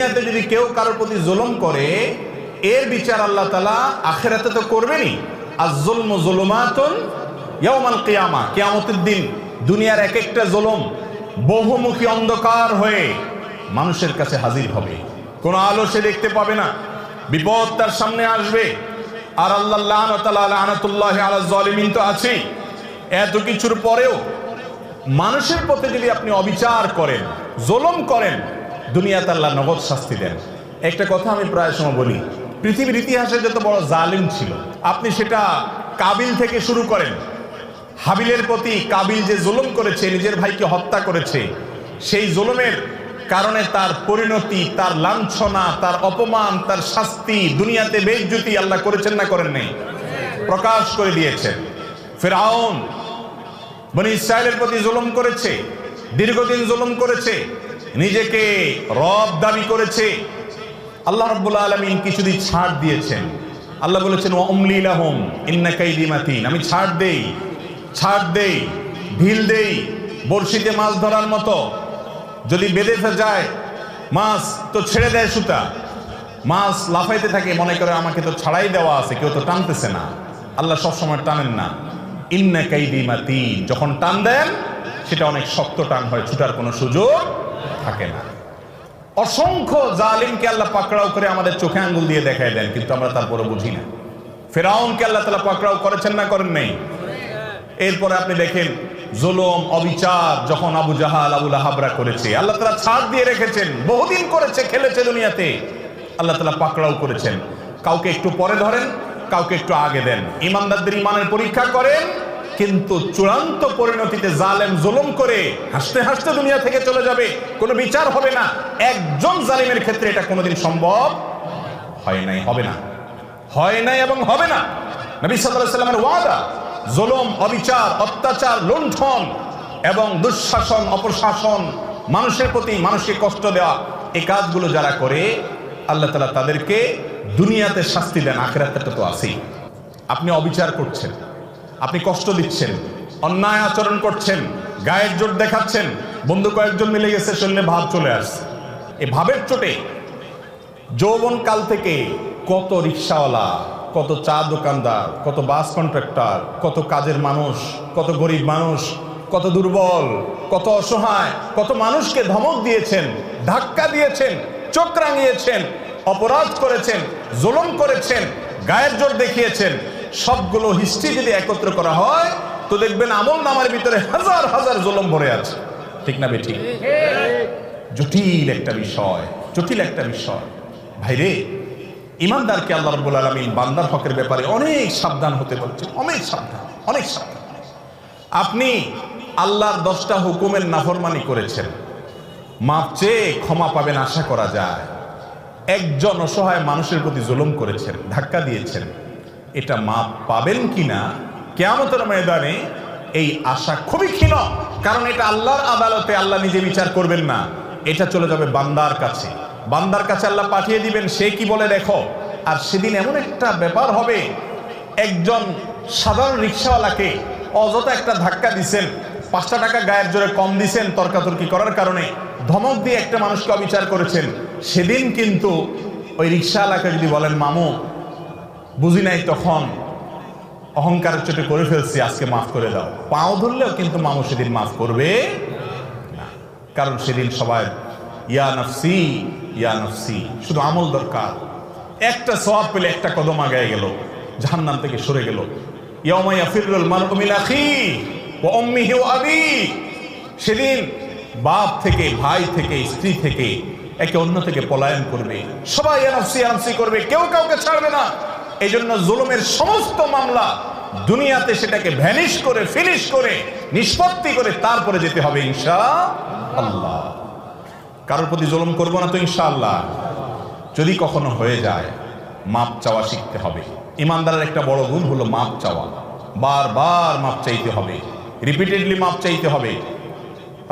দুনিয়াতে যদি কেউ কারোর প্রতি জুলুম করে এর বিচার আল্লাহ তাআলা আখিরাতে তো করবেনই। আয-যুলমু যুলুমাতুন ইয়াউমাল কিয়ামা, কিয়ামতের দিন দুনিয়ার এক একটা জুলুম বহুমুখী অন্ধকার হয়ে মানুষের কাছে হাজির হবে, কোনো আলো সে দেখতে পাবে না, বিপদ তার সামনে আসবে। আর আল্লাহ লানাতুল্লাহি আলা যালিমিন তো আছেই। এত কিছুর পরেও মানুষের প্রতি যদি আপনি অবিচার করেন, জুলুম করেন, দুনিয়াতে আল্লাহ নগদ শাস্তি দেন। একটা কথা আমি প্রায় সময় বলি, পৃথিবীর ইতিহাসে যত বড় জালিম ছিল আপনি সেটা কাবিল থেকে শুরু করেন। হাবিলের প্রতি কাবিল যে জুলুম করেছে, নিজের ভাইকে হত্যা করেছে, সেই জুলুমের কারণে তার পরিণতি, তার লাঞ্ছনা, তার অপমান, তার শাস্তি, দুনিয়াতে বেইজ্জতি আল্লাহ করেছেন না করেন নাই? প্রকাশ করে দিয়েছেন। ফিরআউন বনি ইসরাইলের প্রতি জুলুম করেছে, দীর্ঘদিন জুলুম করেছে, নিজেকে রব দাবি করেছে। আল্লাহ রাব্বুল আলামিন কিছুদিন ছাড় দিয়েছেন। আল্লাহ বলেছেন ওয়া উমলি লাহুম ইন্না কাইদি মাতিন, আমি ছাড় দেই, ঢিল দেই, বড়শিতে মাছ ধরার মতো। যদি বেঁধে যায় মাছ তো ছেড়ে দেয় সুতা, মাছ লাফাইতে থাকে, মনে করে আমাকে তো ছাড়াই দেওয়া আছে, কেউ তো টানতেছে না। আল্লাহ সবসময় টানেন না। ইন্না কাইদি মাতিন, যখন টান দেন সেটা অনেক শক্ত টান হয়, ছুটার কোনো সুযোগ থাকে না। অসংখ্য জালিমকে আল্লাহ পাকড়াও করে আমাদের চোখে আঙ্গুল দিয়ে দেখায় দেন, কিন্তু আমরা তারপরে বুঝি না। ফিরআউনকে আল্লাহ তাআলা পাকড়াও করেছেন না করেন নাই? এরপরে আপনি দেখেন জুলুম অবিচার যখন আবু জাহাল আবু লাহাবরা করেছে, আল্লাহ তাআলা ছাড় দিয়ে রেখেছেন। বহুদিন করেছে, খেলেছে দুনিয়াতে, আল্লাহ তাআলা পাকড়াও করেছেন। কাউকে একটু পরে ধরেন, কাউকে একটু আগে দেন। ইমানদারদের ইমানের পরীক্ষা করেন, কিন্তু চূড়ান্ত পরিণতিতে জালেম জুলুম করে হাসতে হাসতে দুনিয়া থেকে চলে যাবে, কোনো বিচার হবে না। একজন জালিমের ক্ষেত্রে এটা কোনোদিন সম্ভব হয় নাই, হবে না, হয় নাই এবং হবে না। নবী সাল্লাল্লাহু আলাইহি ওয়াসাল্লামের ওয়াদা, জুলুম, অবিচার, অত্যাচার, লুণ্ঠন এবং দুঃশাসন, অপশাসন, মানুষের প্রতি মানুষকে কষ্ট দেওয়া, এই কাজগুলো যারা করে আল্লাহ তাআলা তাদেরকে দুনিয়াতে শাস্তি দেন, আখিরাতে তো আছেই। আপনি অবিচার করছেন, আপনি কষ্ট দিচ্ছেন, অন্যায় আচরণ করছেন, গায়ের জোর দেখাচ্ছেন, বন্ধু কয়েকজন মিলে গেছে, শরীরে ভাব চলে আসছে। এই ভাবের চোটে যৌবন কাল থেকে কত রিক্সাওয়ালা, কত চা দোকানদার, কত বাস কন্ট্রাক্টর, কত কাজের মানুষ, কত গরিব মানুষ, কত দুর্বল, কত অসহায়, কত মানুষকে ধমক দিয়েছেন, ধাক্কা দিয়েছেন, চোখ রাঙিয়েছেন, অপরাধ করেছেন, জুলুম করেছেন, গায়ের জোর দেখিয়েছেন। সবগুলো হিস্ট্রি যদি একত্র করা হয় তো দেখবেন আমল নামার ভিতরে হাজার হাজার জুলুম ভরে আছে। ঠিক না বেঠিক? জটিল একটা বিষয়, জটিল একটা বিষয়। ভাইরে, ইমানদারকে আল্লাহ রাব্বুল আলামিন বান্দার হকের ব্যাপারে অনেক সাবধান হতে বলছেন, অনেক সাবধান, অনেক সাবধান। আপনি আল্লাহর 10টা হুকুমের নাফরমানি করেছেন, মাপ চেয়ে ক্ষমা পাবেন আশা করা যায়। একজন অসহায় মানুষের প্রতি জুলুম করেছেন, ধাক্কা দিয়েছেন, এটা মাপ পাবেন কিনা কিয়ামতের ময়দানে এই আশা খুবই ক্ষীণ। কারণ এটা আল্লাহর আদালতে আল্লাহ নিজে বিচার করবেন না, এটা চলে যাবে বান্দার কাছে। বান্দার কাছে আল্লাহ পাঠিয়ে দিবেন, সে কি বলে দেখো। আর সেদিন এমন একটা ব্যাপার হবে, একজন সাধারণ রিক্সাওয়ালাকে অযথা একটা ধাক্কা দিছেন, 5টা টাকা গায়ের জোরে কম দিছেন তর্কাতর্কি করার কারণে, ধমক দিয়ে একটা মানুষকে অবিচার করেছেন। সেদিন কিন্তু ওই রিক্সাওয়ালাকে যদি বলেন মামু বুঝি নাই, তখন অহংকারের চোটে করে ফেলছি, আজকে মাফ করে দাও, পাও ধরলেও কিন্তু মামু সেদিন মাফ করবে না। কারণ সেদিন সবাই ইয়া নফসি ইয়া নফসি, শুধু আমল দরকার। একটা সওয়াব পেলে একটা কদম আগায় গেল, জাহান্নাম থেকে সরে গেল। ইয়াউমা ইয়াফিরুল মারউ মিন আখিহি ওয়া উম্মিহি ওয়া আবিহি, সেদিন বাপ থেকে, ভাই থেকে, স্ত্রী থেকে, একে অন্য থেকে পলায়ন করবে, সবাই ইয়া নফসি ইয়া নফসি করবে, কেউ কাউকে ছাড়বে না। এই জন্য জুলুমের সমস্ত মামলা দুনিয়াতে সেটাকে ভ্যানিশ করে, ফিনিশ করে, নিষ্পত্তি করে তারপরে যেতে হবে ইনশাআল্লাহ। কারোর প্রতি জুলুম করবো না তো ইনশাআল্লাহ। যদি কখনো হয়ে যায়, মাপ চাওয়া শিখতে হবে। ইমানদারের একটা বড় গুণ হলো মাপ চাওয়া। বারবার মাপ চাইতে হবে, রিপিটেডলি মাপ চাইতে হবে।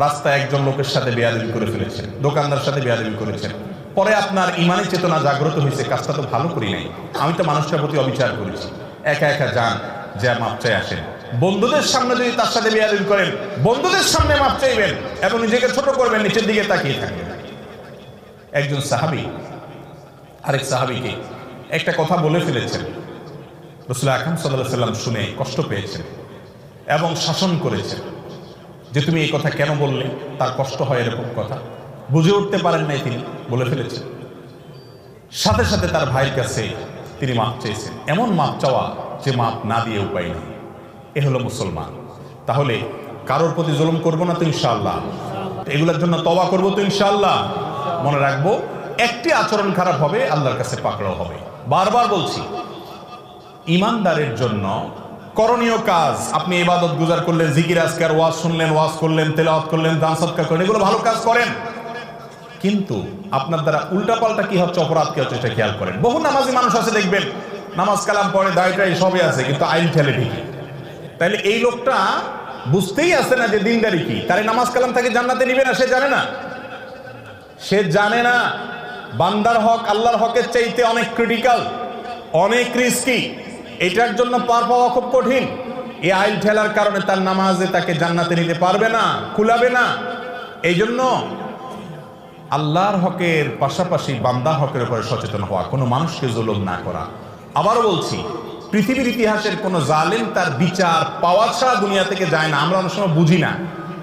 রাস্তায় একজন লোকের সাথে বেয়াদবি করে ফেলেছেন, দোকানদার সাথে বেয়াদবি করেছেন, পরে আপনার ইমানি চেতনা জাগ্রত হয়েছে, কাজটা তো ভালো করি নাই, আমি তো মানুষটার প্রতি অবিচার করেছি। একা একা যান, যা মাপ চাই আসেন। বন্ধুদের সামনে যদি তার সাথে বেয়াদবি করেন, বন্ধুদের সামনে মাপ চাইবেন এবং নিজেকে ছোট করবেন, নিচের দিকে তাকিয়ে থাকবেন। একজন সাহাবী আরেক সাহাবীকে একটা কথা বলে ফেলেছেন। রাসূল আকরাম সাল্লাল্লাহু আলাইহি ওয়াসাল্লাম শুনে কষ্ট পেয়েছেন এবং শাসন করেছেন যে তুমি এই কথা কেন বললে, তার কষ্ট হয় এরকম কথা বুঝে উঠতে পারেন নাই, তিনি বলে ফেলেছেন। সাথে সাথে তার ভাইয়ের কাছে তিনি মাপ চেয়েছেন। এমন মাপ চাওয়া যে মাপ না দিয়ে উপায় নেই। এ হলো মুসলমান। তাহলে কারোর প্রতি জুলুম করবো না তো ইনশাআল্লাহ, এগুলোর জন্য তওবা করবো তো ইনশাআল্লাহ। মনে রাখবো, একটি আচরণ খারাপ হবে আল্লাহর কাছে পাকড়াও হবে। বারবার বলছি, ইমানদারের জন্য করণীয় কাজ, আপনি ইবাদত গুজার করলেন, জিকির আজকার, ওয়াজ শুনলেন, ওয়াজ করলেন, তেলাওয়াত করলেন, দান সদকা করলেন, এগুলো ভালো কাজ করেন, কিন্তু আপনার দ্বারা উল্টাপাল্টা কি হচ্ছে, অপরাধ কি হচ্ছে সেটা খেয়াল করেন। বহু নামাজি মানুষ আছে দেখবেন, নামাজ কালাম পড়ে, দায়টাই সবই আছে, কিন্তু আইন ঠেলে ঠিকই। তাইলে এই লোকটা বুঝতেই আসে না যে দিনদারি কি। তার নামাজ কালাম তাকে জান্নাতে নিবে না, সে জানে না। সে জানে না বান্দার হক আল্লাহর হকের চাইতে অনেক ক্রিটিক্যাল, অনেক রিস্কি। এটার জন্য পার পাওয়া খুব কঠিন। এই আইল ঠেলার কারণে তার নামাজে তাকে জান্নাতে নিতে পারবে না, কুলাবে না। এই জন্য আল্লাহর হকের পাশাপাশি বান্দার হকের উপরে সচেতন হওয়া, কোনো মানুষকে জুলুম না করা। আবারও বলছি, পৃথিবীর ইতিহাসের কোন জালেম তার বিচার পাওয়া ছাড়া দুনিয়া থেকে যায় না। আমরা অনেক সময় বুঝি না,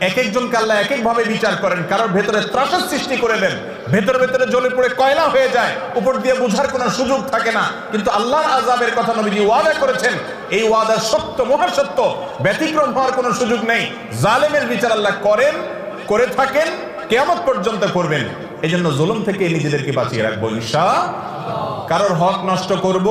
এক একজনকে আল্লাহ এক একভাবে বিচার করেন। কারোর ভেতরে ত্রাসের সৃষ্টি করে দেন, ভেতরে ভেতরে জ্বলে পড়ে কয়লা হয়ে যায়, উপর দিয়ে বোঝার কোনো সুযোগ থাকে না। কিন্তু আল্লাহর আযাবের কথা নবীজি ওয়াদা করেছেন, এই ওয়াদা সত্য, মহাসত্য, ব্যতিক্রম হওয়ার কোনো সুযোগ নেই। জালেমের বিচার আল্লাহ করেন, করে থাকেন, কিয়ামত পর্যন্ত করবেন। এই জন্য জুলুম থেকে নিজেদেরকে বাঁচিয়ে রাখবো ইনশাআল্লাহ। কারোর হক নষ্ট করব